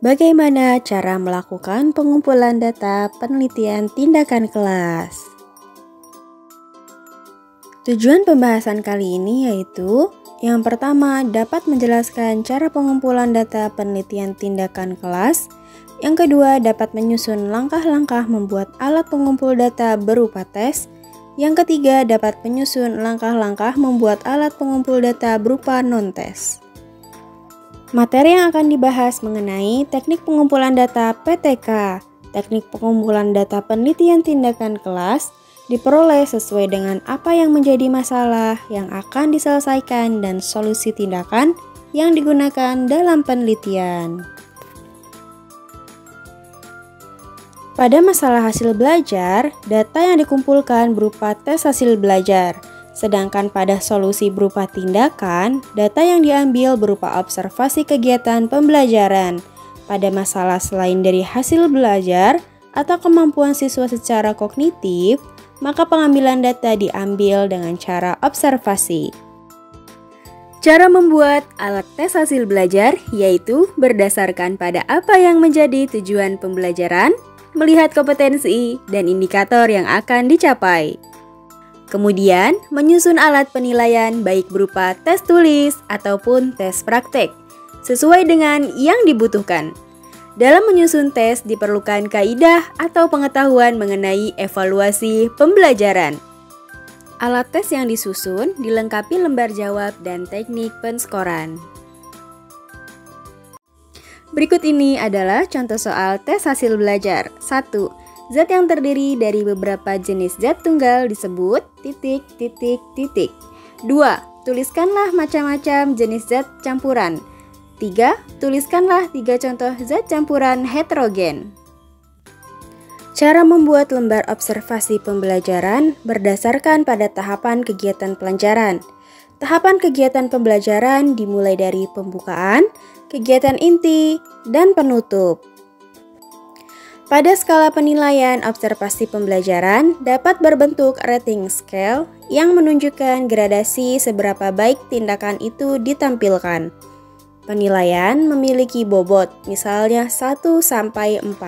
Bagaimana cara melakukan pengumpulan data penelitian tindakan kelas? Tujuan pembahasan kali ini yaitu yang pertama, dapat menjelaskan cara pengumpulan data penelitian tindakan kelas. Yang kedua, dapat menyusun langkah-langkah membuat alat pengumpul data berupa tes. Yang ketiga, dapat menyusun langkah-langkah membuat alat pengumpul data berupa non-tes. Materi yang akan dibahas mengenai teknik pengumpulan data PTK. Teknik pengumpulan data penelitian tindakan kelas diperoleh sesuai dengan apa yang menjadi masalah yang akan diselesaikan dan solusi tindakan yang digunakan dalam penelitian. Pada masalah hasil belajar, data yang dikumpulkan berupa tes hasil belajar, sedangkan pada solusi berupa tindakan, data yang diambil berupa observasi kegiatan pembelajaran. Pada masalah selain dari hasil belajar atau kemampuan siswa secara kognitif, maka pengambilan data diambil dengan cara observasi. Cara membuat alat tes hasil belajar yaitu berdasarkan pada apa yang menjadi tujuan pembelajaran, melihat kompetensi dan indikator yang akan dicapai. Kemudian, menyusun alat penilaian baik berupa tes tulis ataupun tes praktek, sesuai dengan yang dibutuhkan. Dalam menyusun tes diperlukan kaidah atau pengetahuan mengenai evaluasi pembelajaran. Alat tes yang disusun dilengkapi lembar jawab dan teknik penskoran. Berikut ini adalah contoh soal tes hasil belajar. 1. Zat yang terdiri dari beberapa jenis zat tunggal disebut ... 2. Tuliskanlah macam-macam jenis zat campuran. 3. Tuliskanlah 3 contoh zat campuran heterogen. Cara membuat lembar observasi pembelajaran berdasarkan pada tahapan kegiatan pelajaran. Tahapan kegiatan pembelajaran dimulai dari pembukaan, kegiatan inti, dan penutup. Pada skala penilaian observasi pembelajaran dapat berbentuk rating scale yang menunjukkan gradasi seberapa baik tindakan itu ditampilkan. Penilaian memiliki bobot, misalnya 1 sampai 4.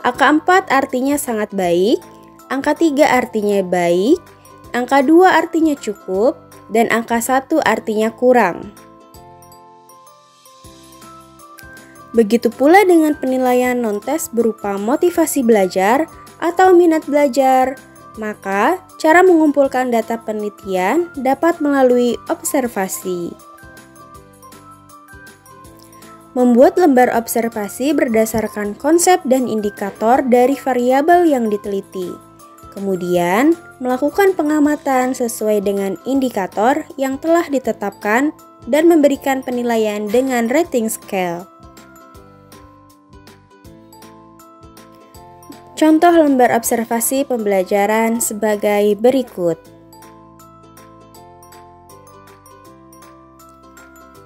Angka 4 artinya sangat baik, angka 3 artinya baik, angka 2 artinya cukup, dan angka 1 artinya kurang. Begitu pula dengan penilaian non-tes berupa motivasi belajar atau minat belajar, maka cara mengumpulkan data penelitian dapat melalui observasi. Membuat lembar observasi berdasarkan konsep dan indikator dari variabel yang diteliti. Kemudian, melakukan pengamatan sesuai dengan indikator yang telah ditetapkan dan memberikan penilaian dengan rating scale. Contoh lembar observasi pembelajaran sebagai berikut.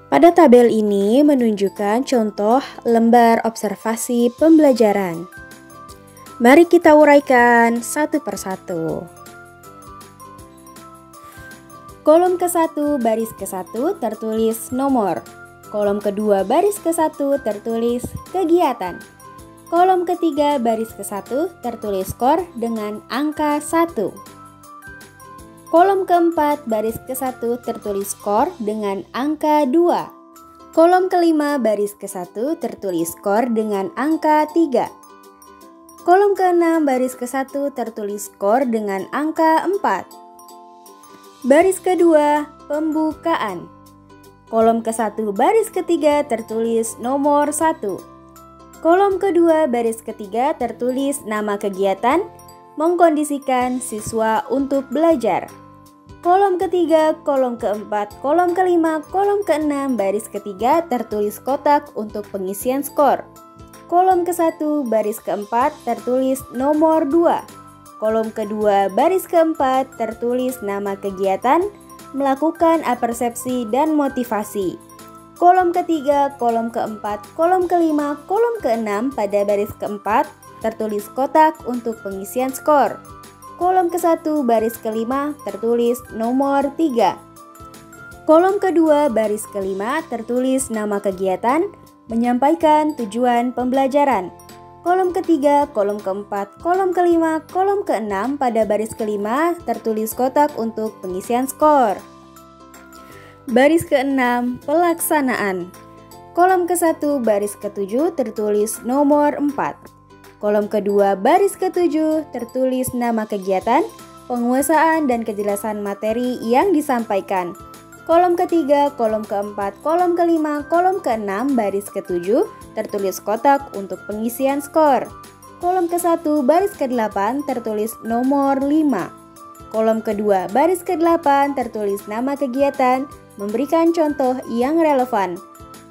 Pada tabel ini menunjukkan contoh lembar observasi pembelajaran. Mari kita uraikan satu persatu. Kolom ke-1 baris ke-1 tertulis nomor. Kolom kedua baris ke-1 tertulis kegiatan. Kolom ketiga baris ke-1 tertulis skor dengan angka 1. Kolom keempat baris ke-1 tertulis skor dengan angka 2. Kolom kelima baris ke-1 tertulis skor dengan angka 3. Kolom ke-6 baris ke-1 tertulis skor dengan angka 4. Baris kedua, pembukaan. Kolom ke-1 baris ketiga tertulis nomor 1. Kolom kedua baris ketiga tertulis nama kegiatan, mengkondisikan siswa untuk belajar. Kolom ketiga, kolom keempat, kolom kelima, kolom keenam baris ketiga tertulis kotak untuk pengisian skor. Kolom ke-1 baris keempat tertulis nomor 2. Kolom kedua baris keempat tertulis nama kegiatan, melakukan apersepsi dan motivasi. Kolom ketiga, kolom keempat, kolom kelima, kolom keenam pada baris keempat tertulis kotak untuk pengisian skor. Kolom ke-1 baris kelima tertulis nomor 3. Kolom kedua baris kelima tertulis nama kegiatan, menyampaikan tujuan pembelajaran. Kolom ketiga, kolom keempat, kolom kelima, kolom keenam pada baris kelima tertulis kotak untuk pengisian skor. Baris keenam, pelaksanaan. Kolom ke-1 baris ke-7 tertulis nomor 4. Kolom kedua baris ke-7 tertulis nama kegiatan, penguasaan dan kejelasan materi yang disampaikan. Kolom ketiga, kolom keempat, kolom kelima, kolom keenam baris ke-7 tertulis kotak untuk pengisian skor. Kolom ke-1 baris ke-8 tertulis nomor 5. Kolom kedua baris ke-8 tertulis nama kegiatan, memberikan contoh yang relevan.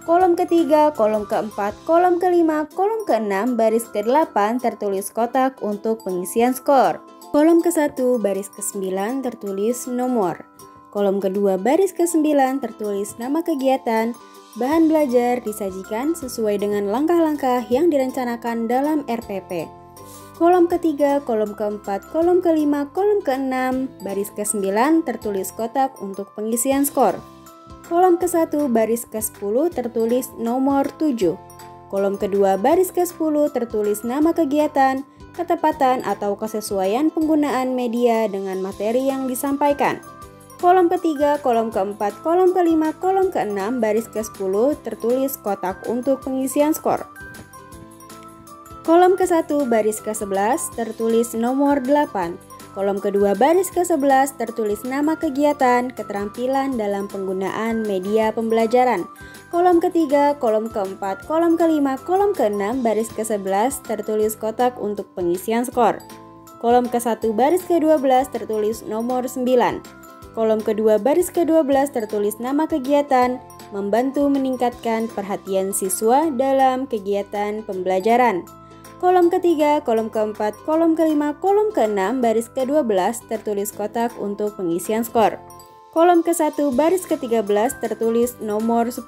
Kolom ketiga, kolom keempat, kolom kelima, kolom keenam baris ke-8 tertulis kotak untuk pengisian skor. Kolom ke-1 baris ke-9 tertulis nomor. Kolom kedua baris ke-9 tertulis nama kegiatan, bahan belajar disajikan sesuai dengan langkah-langkah yang direncanakan dalam RPP. Kolom ketiga, kolom keempat, kolom kelima, kolom keenam, baris ke-9 tertulis kotak untuk pengisian skor. Kolom ke-1 baris ke-10 tertulis nomor 7. Kolom kedua baris ke-10 tertulis nama kegiatan, ketepatan atau kesesuaian penggunaan media dengan materi yang disampaikan. Kolom ketiga, kolom keempat, kolom kelima, kolom keenam, baris ke-10 tertulis kotak untuk pengisian skor. Kolom ke-1 baris ke-11 tertulis nomor 8. Kolom kedua baris ke-11 tertulis nama kegiatan, keterampilan dalam penggunaan media pembelajaran. Kolom ketiga, kolom keempat, kolom kelima, kolom keenam, baris ke-11 tertulis kotak untuk pengisian skor. Kolom ke-1 baris ke-12 tertulis nomor 9. Kolom kedua baris ke-12 tertulis nama kegiatan, membantu meningkatkan perhatian siswa dalam kegiatan pembelajaran. Kolom ketiga, kolom keempat, kolom kelima, kolom keenam, baris ke-12 tertulis kotak untuk pengisian skor. Kolom ke-1 baris ke-13 tertulis nomor 10.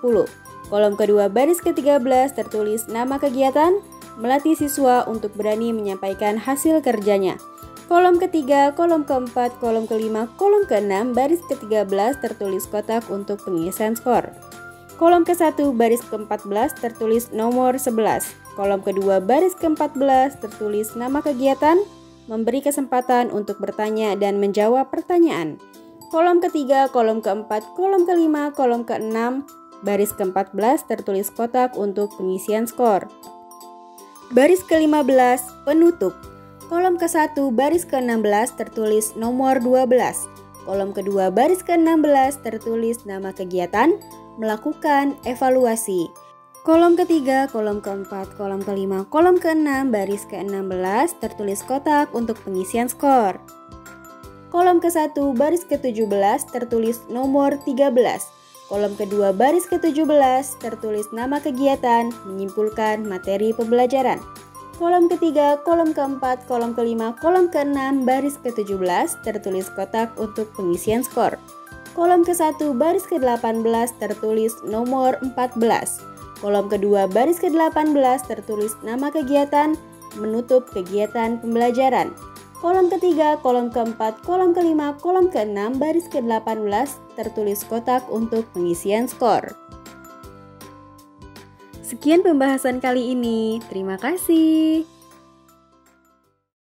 Kolom kedua baris ke-13 tertulis nama kegiatan, melatih siswa untuk berani menyampaikan hasil kerjanya. Kolom ketiga, kolom keempat, kolom kelima, kolom keenam, baris ke-13 tertulis kotak untuk pengisian skor. Kolom ke-1 baris ke-14 tertulis nomor 11. Kolom kedua baris ke-14 tertulis nama kegiatan, memberi kesempatan untuk bertanya dan menjawab pertanyaan. Kolom ketiga, kolom keempat, kolom kelima, kolom keenam, baris ke-14 tertulis kotak untuk pengisian skor. Baris ke-15, penutup. Kolom ke-1 baris ke-16 tertulis nomor 12. Kolom kedua baris ke-16 tertulis nama kegiatan, melakukan evaluasi. Kolom ketiga, kolom keempat, kolom kelima, kolom keenam, baris ke-16 tertulis kotak untuk pengisian skor. Kolom ke-1 baris ke-17 tertulis nomor 13. Kolom kedua baris ke-17 tertulis nama kegiatan, menyimpulkan materi pembelajaran. Kolom ketiga, kolom keempat, kolom kelima, kolom keenam, baris ke-17 tertulis kotak untuk pengisian skor. Kolom ke-1 baris ke-18 tertulis nomor 14. Kolom kedua baris ke-18 tertulis nama kegiatan, menutup kegiatan pembelajaran. Kolom ketiga, kolom keempat, kolom kelima, kolom keenam, baris ke-18 tertulis kotak untuk pengisian skor. Sekian pembahasan kali ini. Terima kasih.